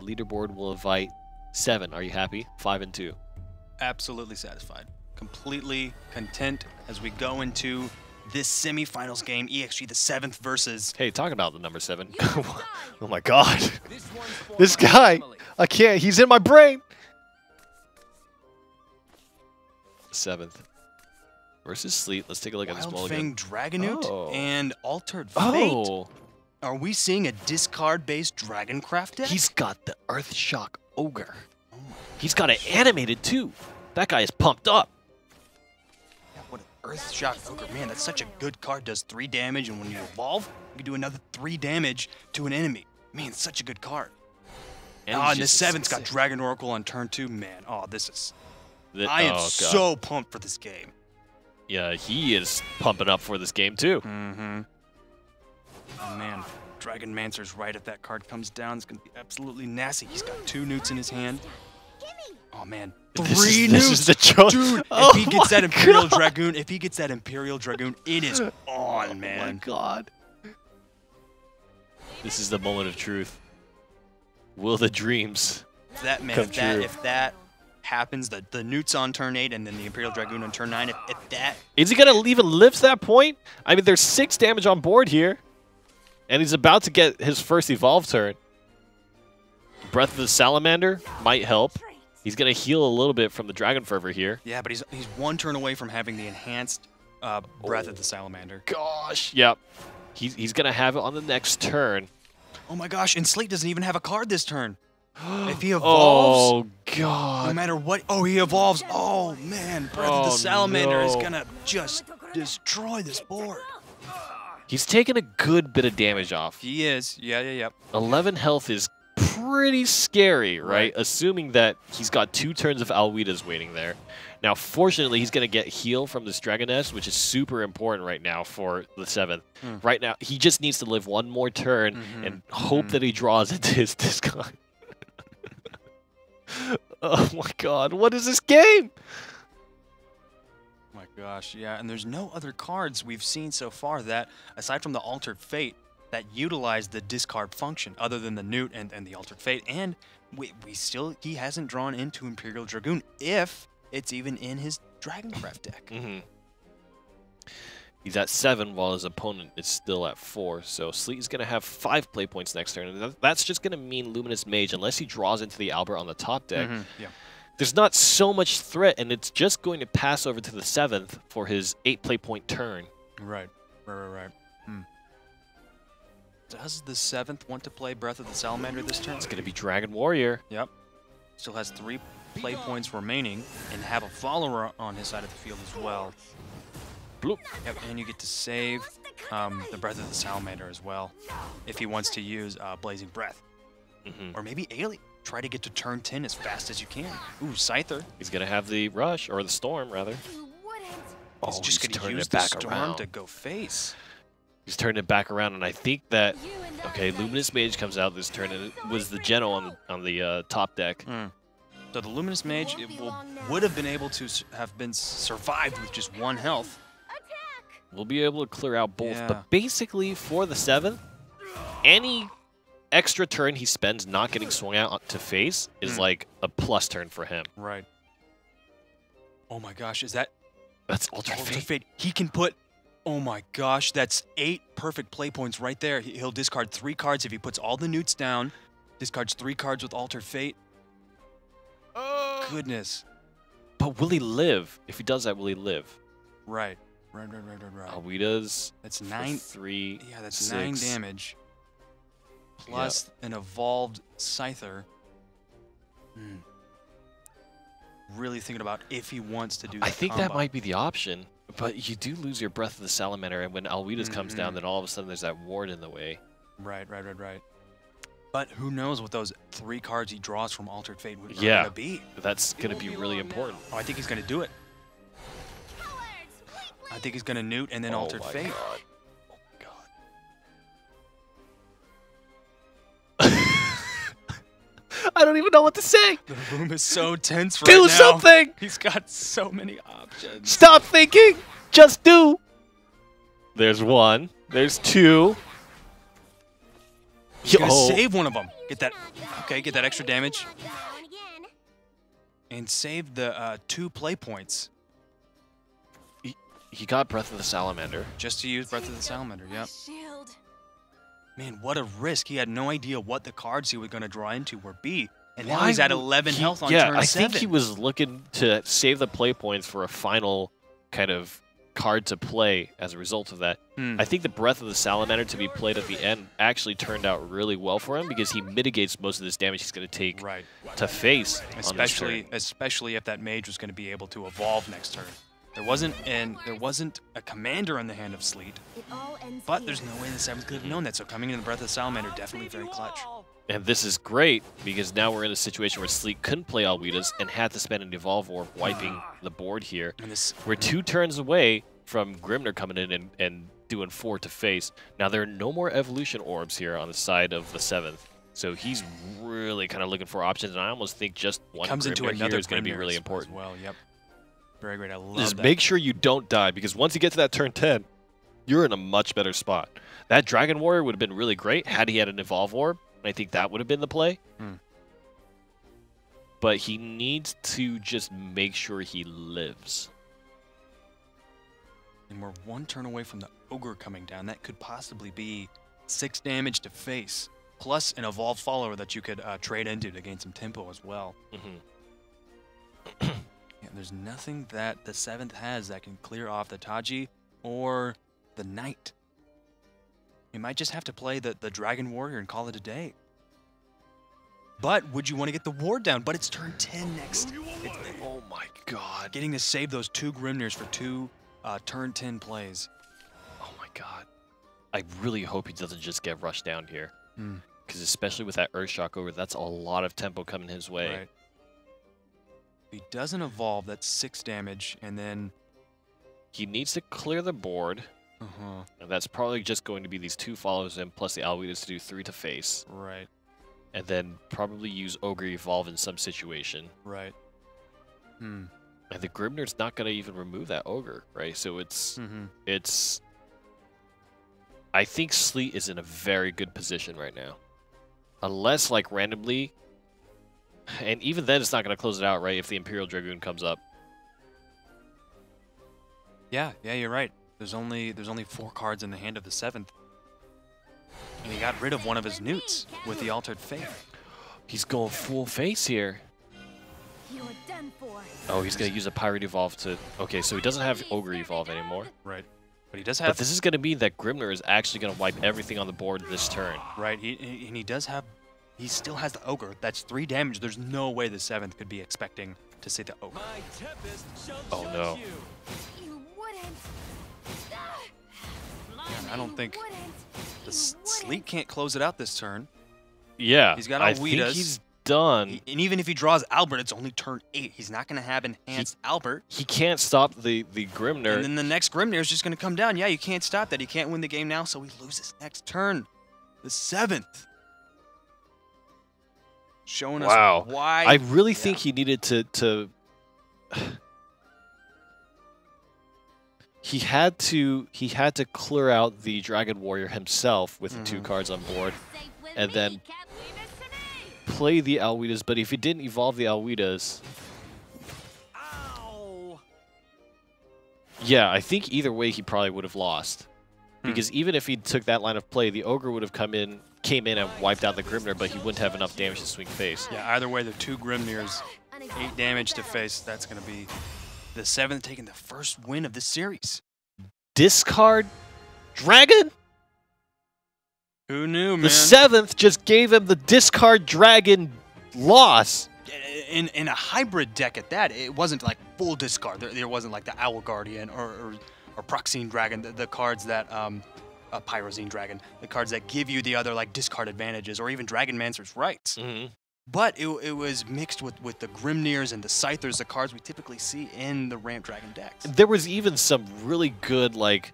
leaderboard will invite 7. Are you happy? 5 and 2. Absolutely satisfied. Completely content as we go into this semifinals game. ExG TheSeventh versus... Hey, talking about the number 7. Oh my god. This guy. I can't. He's in my brain. 7th. Versus Sleet. Let's take a look at this mulligan. Dragonute and Altered Fate. Are we seeing a discard-based Dragoncraft deck? He's got the Earthshock Ogre. He's got it animated too. That guy is pumped up. Yeah, what an Earthshock Ogre. Man, that's such a good card. Does 3 damage, and when you evolve, you can do another 3 damage to an enemy. Man, it's such a good card. And the 7th's got Dragon Oracle on turn 2. Man, this is... I am so pumped for this game. Yeah, he is pumping up for this game too. Mm-hmm. Oh man, Dragon Mancer's right if that card comes down. It's gonna be absolutely nasty. He's got 2 newts in his hand. Oh man, 3 newts. This is the choice. Dude, if he gets that Imperial Dragoon, it is on, man. Oh my god. This is the moment of truth. Will the dreams come true? If that happens, the newts on turn 8 and then the Imperial Dragoon on turn 9, if that... Is he gonna even lift that point? I mean, there's 6 damage on board here. And he's about to get his first evolve turn. Breath of the Salamander might help. He's going to heal a little bit from the Dragon Fervor here. Yeah, but he's 1 turn away from having the enhanced Breath of the Salamander. Gosh, yep. He's going to have it on the next turn. Oh my gosh, and Sleet doesn't even have a card this turn. If he evolves... Oh, God. No matter what... Oh, he evolves. Oh, man. Breath of the Salamander is going to just destroy this board. He's taking a good bit of damage off. He is. Yeah. 11 health is pretty scary, right? Assuming that he's got 2 turns of Alweda's waiting there. Now, fortunately, he's going to get heal from this Dragoness, which is super important right now for the 7th. Right now, he just needs to live 1 more turn and hope that he draws into his discard. Oh my god, what is this game? My gosh, yeah, and there's no other cards we've seen so far that, aside from the Altered Fate, that utilize the discard function, other than the Newt and the Altered Fate, and he hasn't drawn into Imperial Dragoon, if it's even in his Dragoncraft deck. He's at 7 while his opponent is still at 4, so Sleet is going to have 5 play points next turn, and that's just going to mean Luminous Mage, unless he draws into the Albert on the top deck. Yeah. There's not so much threat, and it's just going to pass over to the 7th for his 8 play point turn. Right. Does the 7th want to play Breath of the Salamander this turn? It's going to be Dragon Warrior. Yep. Still has 3 play points remaining, and have a follower on his side of the field as well. Bloop. Yep, and you get to save the Breath of the Salamander as well, if he wants to use Blazing Breath. Or maybe Alien. Try to get to turn 10 as fast as you can. Ooh, Scyther. He's going to have the Rush, or the Storm, rather. He's just going to use the Storm to go face. He's turning it back around, and I think that... Okay, Luminous Mage comes out this turn, and it was the Geno on the top deck. So the Luminous Mage would have been able to have been survived with just 1 health. We'll be able to clear out both, but basically for the 7th, any extra turn he spends not getting swung out to face is like a plus turn for him. Right. Oh my gosh, is that... That's Altered Fate. He can put... Oh my gosh, that's 8 perfect play points right there. He'll discard 3 cards if he puts all the newts down. Discards 3 cards with Altered Fate. Oh goodness. But will he live? If he does that, will he live? Right. Alweda's... That's 9... 3, yeah, that's 6. 9 damage. Plus an evolved Scyther. Really thinking about if he wants to do that. I think that might be the option, but you do lose your Breath of the Salamander, and when Alweda's comes down, then all of a sudden there's that ward in the way. Right. But who knows what those 3 cards he draws from Altered Fate are going to be. That's going to be really important. Oh, I think he's going to do it. I think he's going to Newt and then Altered Fate. God. Oh my god. I don't even know what to say. The room is so tense right now. Do something! He's got so many options. Stop thinking! Just do! There's 1. There's 2. He's going to save one of them. Get that. Okay, get that extra damage. And save the 2 play points. He got Breath of the Salamander. Just to use Breath of the Salamander, yep. Man, what a risk. He had no idea what the cards he was going to draw into were B. And now he's at 11 health on turn 7. Yeah, I think he was looking to save the play points for a final kind of card to play as a result of that. I think the Breath of the Salamander to be played at the end actually turned out really well for him because he mitigates most of this damage he's going to take to face. Especially if that mage was going to be able to evolve next turn. There wasn't a commander in the hand of Sleet, but there's no way the 7th could have known that. So coming in the Breath of the Salamander, definitely very clutch. And this is great because now we're in a situation where Sleet couldn't play Alwitas and had to spend an Evolve Orb wiping the board here. We're 2 turns away from Grimner coming in and doing 4 to face. Now there are no more Evolution Orbs here on the side of the 7th. So he's really kind of looking for options, and I almost think just one Grimner here is going to be really important. Well, yep. Very great. I love Just that. make sure you don't die, because once you get to that turn 10, you're in a much better spot. That Dragon Warrior would have been really great had he had an Evolve Orb. I think that would have been the play. But he needs to just make sure he lives. And we're 1 turn away from the Ogre coming down. That could possibly be 6 damage to face, plus an Evolved Follower that you could trade into to gain some tempo as well. Yeah, there's nothing that the 7th has that can clear off the Taji or the Knight. You might just have to play the Dragon Warrior and call it a day. But would you want to get the ward down? But it's turn 10 next. Oh my god. Getting to save those 2 Grimners for 2 turn 10 plays. Oh my god. I really hope he doesn't just get rushed down here. Because especially with that Earthshock over, that's a lot of tempo coming his way. Right. If he doesn't evolve, that's 6 damage, and then he needs to clear the board. And that's probably just going to be these 2 follows in, plus the Alwitas to do 3 to face. Right. And then probably use Ogre Evolve in some situation. Right. And the Grimner's not going to even remove that Ogre, right? So it's... I think Sleet is in a very good position right now. Unless, like, randomly... And even then, it's not going to close it out, right, if the Imperial Dragoon comes up. Yeah, you're right. There's only 4 cards in the hand of the 7th. And he got rid of one of his newts with the Altered Faith. He's going full face here. Oh, he's going to use a Pirate Evolve to... Okay, so he doesn't have Ogre Evolve anymore. Right. But he does have... But this is going to mean that Grimner is actually going to wipe everything on the board this turn. Right, and he does have... He still has the Ogre. That's 3 damage. There's no way the 7th could be expecting to see the Ogre. Oh, no. Man, I don't think... The Sleet can't close it out this turn. Yeah, he's got I Alwitas. think he's done. And even if he draws Albert, it's only turn 8. He's not going to have enhanced Albert. He can't stop the Grimner. And then the next Grimner is just going to come down. Yeah, you can't stop that. He can't win the game now, so he loses next turn. The 7th. Showing us why. I really think he needed to He had to clear out the Dragon Warrior himself with the 2 cards on board, and then play the Alwitas. But if he didn't evolve the Alwitas, yeah, I think either way he probably would have lost, because even if he took that line of play, the Ogre would have came in and wiped out the Grimner, but he wouldn't have enough damage to swing face. Yeah, either way, the 2 Grimners, 8 damage to face. That's going to be the 7th taking the first win of this series. Discard Dragon? Who knew, man? The 7th just gave him the Discard Dragon loss. In a hybrid deck at that, it wasn't like full discard. There wasn't like the Owl Guardian or Proxine Dragon, the cards that... Pyrozine Dragon, the cards that give you the other like discard advantages, or even Dragon Mancer's Rights. But it was mixed with the Grimnirs and the Scythers, the cards we typically see in the Ramp Dragon decks. There was even some really good like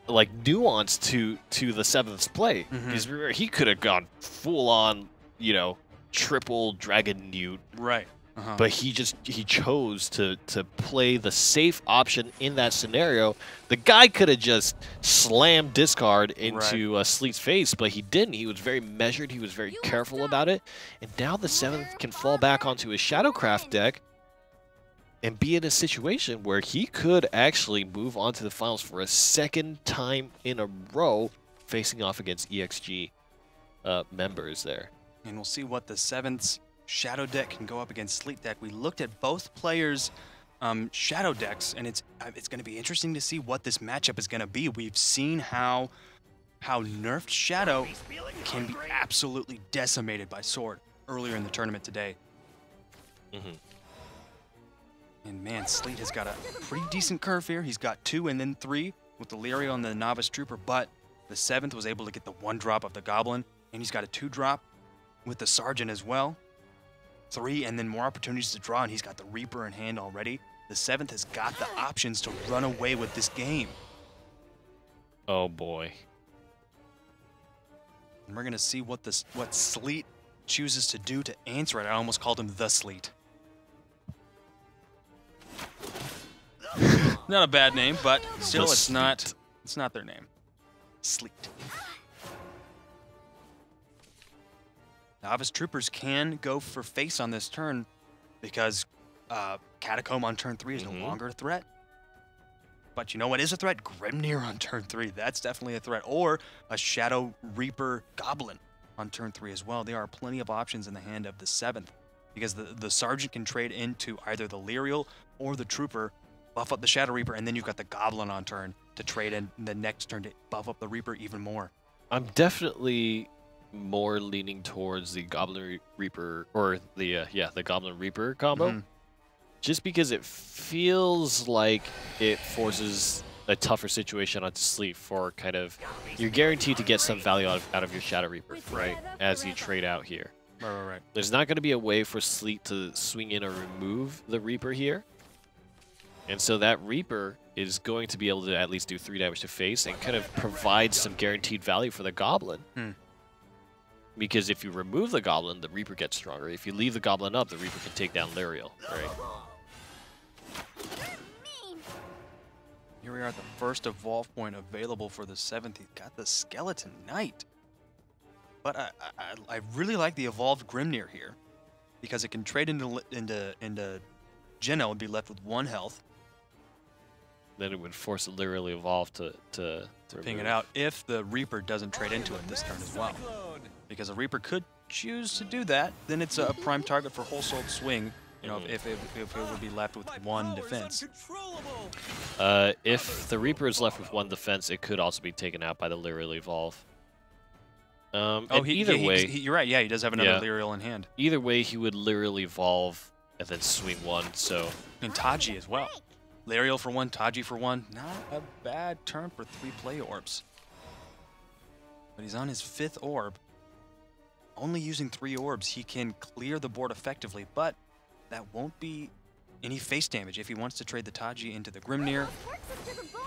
nuance to the 7th's play. Because he could have gone full on, you know, triple Dragon Newt. Right. But he chose to play the safe option in that scenario. The guy could have just slammed discard into Sleet's face, but he didn't. He was very measured. He was very careful about it. And now the 7th can fall back onto his Shadowcraft deck and be in a situation where he could actually move on to the finals for a second time in a row, facing off against ExG members there. And we'll see what the 7th's Shadow deck can go up against Sleet deck. We looked at both players' Shadow decks, and it's going to be interesting to see what this matchup is going to be. We've seen how nerfed Shadow can be absolutely decimated by Sword earlier in the tournament today. And man, Sleet has got a pretty decent curve here. He's got 2 and then 3 with the Lyrio and the Novice Trooper, but the 7th was able to get the 1-drop of the Goblin, and he's got a 2-drop with the Sergeant as well. 3 and then more opportunities to draw, and he's got the Reaper in hand already. The 7th has got the options to run away with this game. Oh boy. And we're going to see what Sleet chooses to do to answer it. I almost called him the Sleet. Not a bad name, but still it's not their name. Sleet. Novice Troopers can go for face on this turn because Catacomb on turn 3 is no longer a threat. But you know what is a threat? Grimnir on turn 3. That's definitely a threat. Or a Shadow Reaper Goblin on turn 3 as well. There are plenty of options in the hand of the 7th because the Sergeant can trade into either the Lyrial or the Trooper, buff up the Shadow Reaper, and then you've got the Goblin on turn to trade in the next turn to buff up the Reaper even more. I'm definitely more leaning towards the Goblin Reaper, or the Goblin Reaper combo, just because it feels like it forces a tougher situation onto Sleet for kind of, you're guaranteed to get some value out of your Shadow Reaper, right, as you trade out here. Right. There's not going to be a way for Sleet to swing in or remove the Reaper here. And so that Reaper is going to be able to at least do 3 damage to face and kind of provide some guaranteed value for the Goblin. Because if you remove the Goblin, the Reaper gets stronger. If you leave the Goblin up, the Reaper can take down Lyrial, right? Here we are at the first evolve point available for the 7th. He's got the Skeleton Knight. But I really like the evolved Grimnir here because it can trade into Jenna and be left with 1 health. Then it would force a Lyrial Evolve to ping it out if the Reaper doesn't trade into it this turn as well. Because a Reaper could choose to do that, then it's a prime target for Whole-Souled Swing, you know, if it would be left with 1 defense. If the Reaper is left with 1 defense, it could also be taken out by the Lyrial Evolve. Either way... You're right, yeah, he does have another Lyrial in hand. Either way, he would Lyrial Evolve and then swing 1, so... And Taji as well. Lyrial for 1, Taji for 1. Not a bad turn for 3 play orbs. But he's on his 5th orb. Only using 3 orbs, he can clear the board effectively, but that won't be any face damage if he wants to trade the Taji into the Grimnir.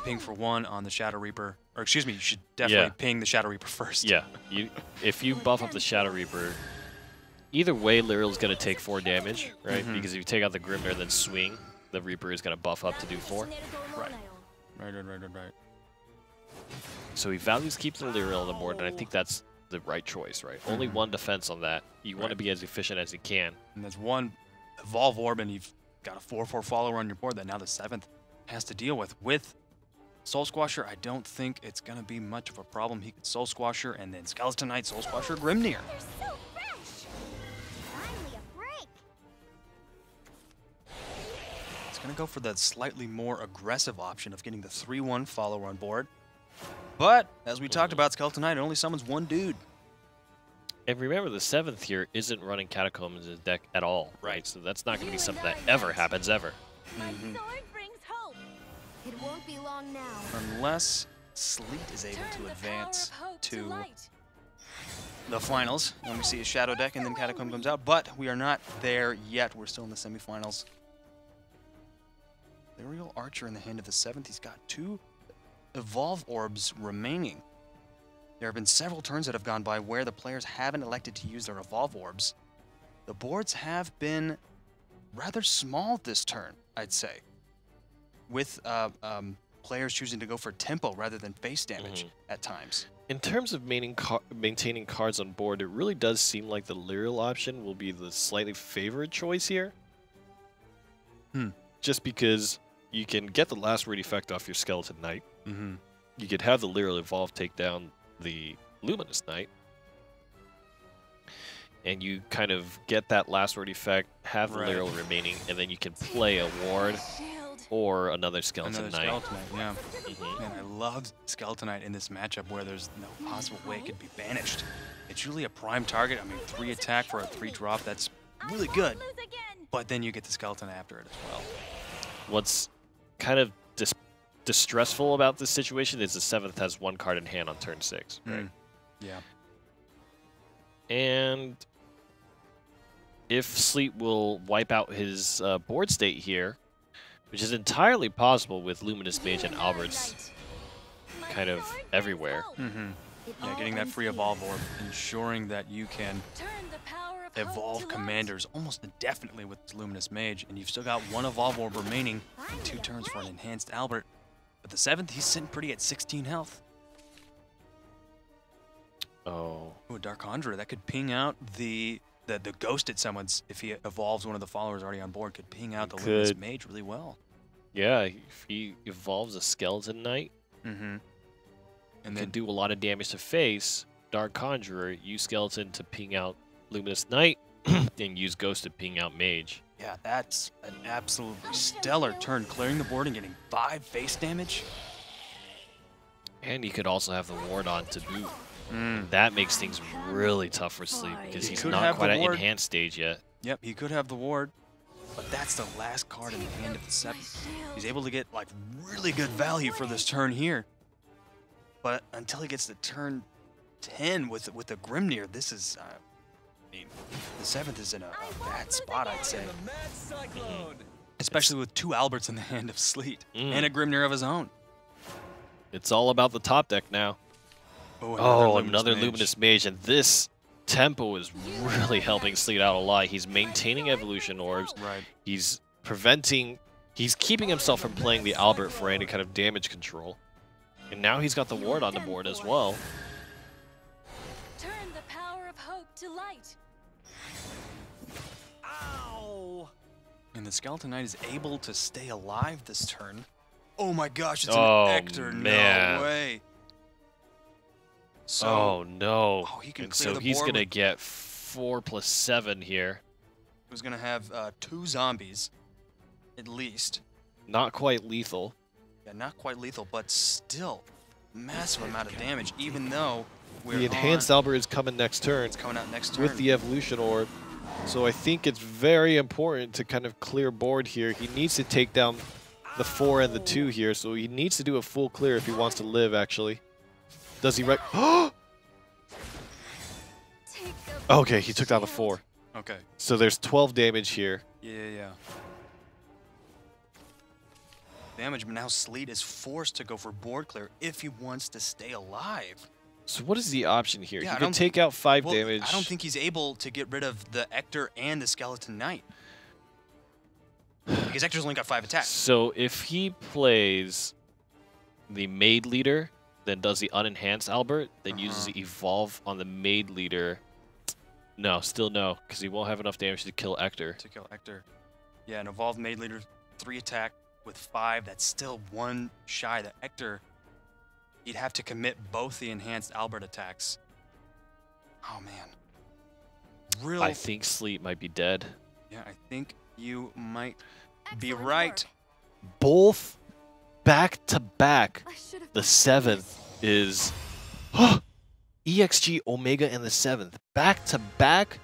Ping for 1 on the Shadow Reaper. Or excuse me, you should definitely ping the Shadow Reaper first. Yeah, if you buff up the Shadow Reaper, either way, Lyrial's going to take 4 damage, right? Because if you take out the Grimnir and then swing, the Reaper is going to buff up to do 4. Right. So he values keeping the Lyrial on the board, and I think that's the right choice, right? Only 1 defense on that. You want to be as efficient as you can. And there's 1 Evolve Orb, and you've got a 4/4 follower on your board that now the 7th has to deal with. With Soul Squasher, I don't think it's going to be much of a problem. He could Soul Squasher, and then Skeleton Knight, Soul Squasher, Grimnir. It's going to go for the slightly more aggressive option of getting the 3/1 follower on board. But, as we talked about, Skeleton Knight only summons 1 dude. And remember, the 7th here isn't running Catacombs in his deck at all, right? So that's not going to be something that ever happens, ever. It won't be long now. Unless Sleet is able to advance to the finals. And we see a Shadow deck, and then Catacomb comes out. But we are not there yet. We're still in the semifinals. Lyrial Archer in the hand of the 7th. He's got 2 Evolve Orbs remaining. There have been several turns that have gone by where the players haven't elected to use their Evolve Orbs. The boards have been rather small this turn, I'd say. With players choosing to go for tempo rather than face damage at times. In terms of maintaining cards on board, it really does seem like the Lyrial option will be the slightly favored choice here. Just because you can get the last word effect off your Skeleton Knight. You could have the Lyrial Evolve take down the Luminous Knight. And you kind of get that last word effect, have the Lyrial remaining, and then you can play a ward or another Skeleton Knight. Yeah. Man, I love Skeleton Knight in this matchup where there's no possible way it could be banished. It's really a prime target. I mean, 3 attack for a 3 drop, that's really good. But then you get the Skeleton after it as well. What's kind of distressful about this situation is the 7th has 1 card in hand on turn 6, right? Yeah. And if Sleet will wipe out his board state here, which is entirely possible with Luminous Mage and Alberts kind of everywhere. Yeah, getting that free evolve orb, ensuring that you can evolve commanders almost indefinitely with Luminous Mage, and you've still got 1 evolve orb remaining and 2 turns for an enhanced Albert. But the 7th, he's sitting pretty at 16 health. Oh. Ooh, a Dark Conjurer, that could ping out the ghosted summons if he evolves one of the followers already on board, could ping out the Luminous Mage really well. Yeah, if he evolves a Skeleton Knight, and then do a lot of damage to face, Dark Conjurer, use Skeleton to ping out Luminous Knight, and use Ghost to ping out Mage. Yeah, that's an absolutely stellar turn, clearing the board and getting 5 face damage. And you could also have the ward on to boot. That makes things really tough for Sleet because he's not quite at enhanced stage yet. Yep, he could have the ward, but that's the last card in the hand of the 7th. He's able to get like really good value for this turn here. But until he gets to turn 10 with the Grimnir, this is, I mean, the 7th is in a bad spot, I'd say. Especially with 2 Alberts in the hand of Sleet and a Grimnir of his own. It's all about the top deck now. Oh, another Luminous Mage, and this tempo is really helping Sleet out a lot. He's maintaining evolution orbs. He's keeping himself from playing the Albert for any kind of damage control. And now he's got the ward on the board as well. Turn the power of hope to light. Ow! And the Skeleton Knight is able to stay alive this turn. Oh my gosh, it's an Ector. Man. No way. So, oh no. He can and clear so the he's board going to get 4+7 here. He's going to have 2 zombies, at least. Not quite lethal. Yeah, not quite lethal, but still massive amount of damage, even though we're the enhanced Albert is coming next turn. It's coming out next turn. With the evolution orb. So I think it's very important to kind of clear board here. He needs to take down the 4 and the 2 here, so he needs to do a full clear if he wants to live, actually. Does he Okay, he took down the 4. Okay. So there's 12 damage here. Yeah. Damage, but now Sleet is forced to go for board clear if he wants to stay alive. So what is the option here? Yeah, he can take out 5 damage. I don't think he's able to get rid of the Ector and the Skeleton Knight. Because Ector's only got 5 attacks. So if he plays the Maid Leader, then does the unenhanced Albert, then uses the Evolve on the Maid Leader. No, still no, because he won't have enough damage to kill Ector. Yeah, an Evolved Maid Leader, 3 attack with 5. That's still 1 shy. The Ector, he'd have to commit both the enhanced Albert attacks. Oh, man. I think Sleet might be dead. Yeah, I think you might be right. Both back-to-back. The 7th is ExG, Omega, and the 7th. Back-to-back.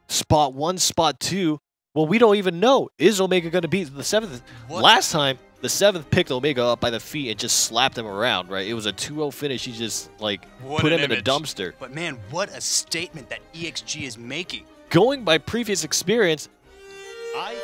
Spot 1, spot 2. Well, we don't even know. Is Omega going to beat the 7th? What? Last time, the 7th picked Omega up by the feet and just slapped him around, right? It was a 2-0 finish. He just, like, put him in a dumpster. But, man, what a statement that ExG is making. Going by previous experience, I